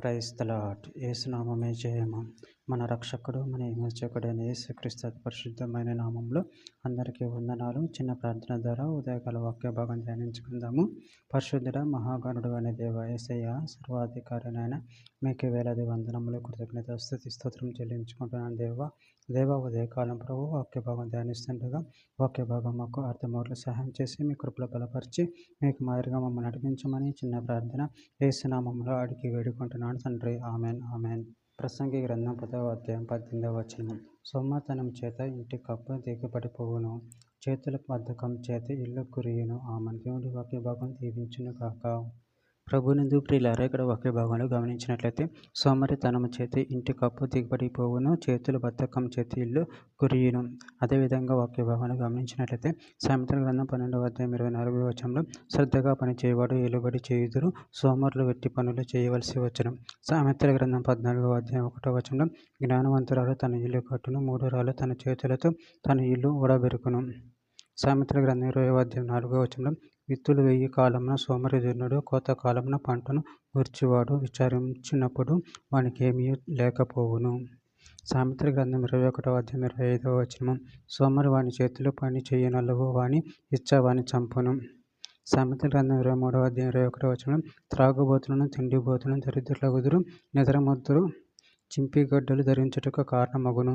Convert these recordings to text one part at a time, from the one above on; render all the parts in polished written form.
Praise the lord. యేసునామమే జయము. మన రక్షకుడు మన విమోచకుడైన యేసుక్రీస్తు పరిశుద్ధమైన నామంలో అందరికీ వందనాలు. చిన్న ప్రార్థన ద్వారా ఉదయకాల వాక్య భాగం ధ్యానించుకుందాము. పరిశుద్ధుడ మహాగణుడు అనే దేవ యేసయ్య సర్వాధికారినైన మీకు వేలాది వందనములు, కృతజ్ఞత, స్తుతి స్తోత్రం చెల్లించుకుంటున్నాను. దేవ ఉదయకాలం ప్రభు వాక్య భాగం ధ్యానిస్తుండగా వాక్య భాగం మాకు అర్థమవుట్లు సహాయం చేసి మీ కృపలో బలపరిచి మీకు మాదిరిగా మమ్మల్ని నడిపించమని చిన్న ప్రార్థన యేసునామంలో అడిగి వేడుకుంటున్నాను తండ్రి. Amen amen. ప్రసంగి గ్రంథం 10వ అధ్యాయం 18వ వచనం. సొమ్మతనం చేత ఇంటి కప్పు దిగబడిపోవును, చేతుల బద్ధకం చేత ఇల్లు కురియును. ఆమెన్. దేవుడి వాక్య భాగం దీవించును కాక. ప్రభునందు ప్రియులారా, ఇక్కడ వాక్య భాగంలో గమనించినట్లయితే సోమరితనము చేతి ఇంటి కప్పు దిగబడిపోవును, చేతుల బద్ధకం చేతి ఇల్లు కురియును. అదేవిధంగా వాక్య భాగంలో గమనించినట్లయితే సామెతల గ్రంథం 12వ అధ్యాయం 24వ వచనంలో శ్రద్ధగా పని చేయవాడు ఏలుబడి చేయుదురు, సోమరులు వెట్టి పనులు చేయవలసి వచ్చును. సామెతల గ్రంథం 14వ అధ్యాయం 1వ వచనంలో జ్ఞానవంతురాలు తన ఇల్లు కట్టును, మూఢురాలు తన చేతులతో తన ఇల్లు ఊడబెరుకును. సామెతల గ్రంథం 20వ అధ్యాయం 4వ వచనంలో విత్తులు వేయి కాలమున సోమరిధనుడు, కోత కాలమున పంటను ఊర్చువాడు విచారించినప్పుడు వానికి ఏమీ లేకపోవును. సామెతల గ్రంథం 21వ అధ్యాయం 25వ వచనం సోమరి వాని చేతులు పని చేయనలవు, వాని ఇచ్చ వాని చంపును. సామెతల గ్రంథం 23వ అధ్యాయం 21వ వచనం త్రాగుబోతులను తిండిబోతులను దరిద్రులగుదురు, నిద్రమొద్దురు చింపిగడ్డలు ధరించుటకు కారణమగును.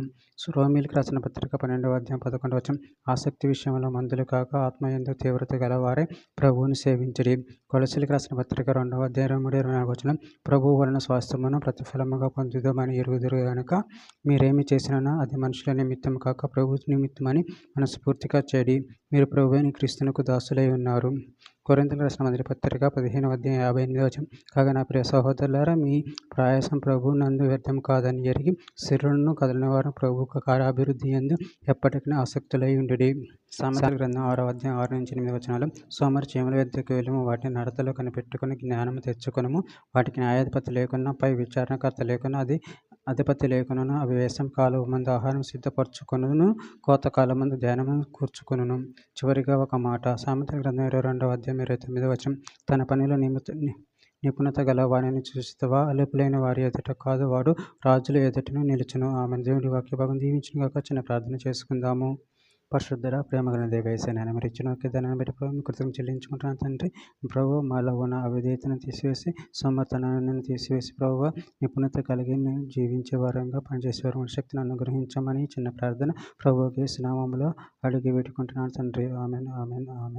రోమీయులకు రాసిన పత్రిక 12వ అధ్యాయం 11వ వచనం ఆసక్తి విషయంలో మందులు కాక ఆత్మయందు తీవ్రత గలవారే ప్రభువుని సేవించుడి. కొలస్సీయులకు రాసిన పత్రిక 2వ అధ్యాయం 23-24 వచనం ప్రభువు వలన స్వాస్థ్యమును ప్రతిఫలముగా పొందుదామని ఎరుగుదురు గనుక మీరేమి చేసినా అది మనుషుల నిమిత్తం కాక ప్రభు నిమిత్తమని మనస్ఫూర్తిగా చేడి, మీరు ప్రభువైన క్రీస్తునకు దాసులై ఉన్నారు. కొరింథీయులకు రాసిన మొదటి పత్రిక 15వ అధ్యాయం 58వ వచనం కాగా నా ప్రియ సహోదరులారా, మీ ప్రయాసం ప్రభువు నందు వ్యర్థం కాదని ఎరిగి శరీరును కదలని వారు ప్రభువుకు కార్యాభివృద్ధి యందు ఎప్పటికీ ఆసక్తులై ఉండుడి. సామెతల గ్రంథం 6వ అధ్యాయం 6-8 వచనాలు సోమరి చీమల వద్దకు వెళ్ళము, వాటిని నడతలో కనిపెట్టుకుని జ్ఞానము తెచ్చుకొనుము. వాటికి న్యాయాధిపతి లేకున్నా పై విచారణకర్త లేకున్నా అధిపతి లేకును అవి వేసం కాలము మందు ఆహారం సిద్ధపరచుకొనును, కోతకాలం మందు ధ్యానము కూర్చుకొనును. చివరిగా ఒక మాట సామెతల గ్రంథం 22వ అధ్యాయం 29వ వచనం తన పనిలో నిపుణత గల వారిని చూస్తావా, అలుపులైన వారి ఎదుట కాదు, వాడు రాజుల ఎదుటను నిలుచును. ఆమె. దేవుడి వాక్య భాగం దీవించిన కాక చిన్న ప్రార్థన చేసుకుందాము. పరిశుద్ధుడ ప్రేమగల దేవ యేసయ్య, మరి ఇచ్చిన వాక్య దానాన్ని బట్టి ప్రభు కృతజ్ఞతలు చెల్లించుకుంటున్నాను తండ్రి. ప్రభు మాలో ఉన్న అవిధేయతను తీసివేసి సోమరితనాన్ని తీసివేసి ప్రభు నిపుణత కలిగి జీవించే వారంగా పనిచేసేవారు శక్తిని అనుగ్రహించమని చిన్న ప్రార్థన ప్రభు యేసు నామములో అడిగి పెట్టుకుంటున్నాను తండ్రి. Amen amen amen.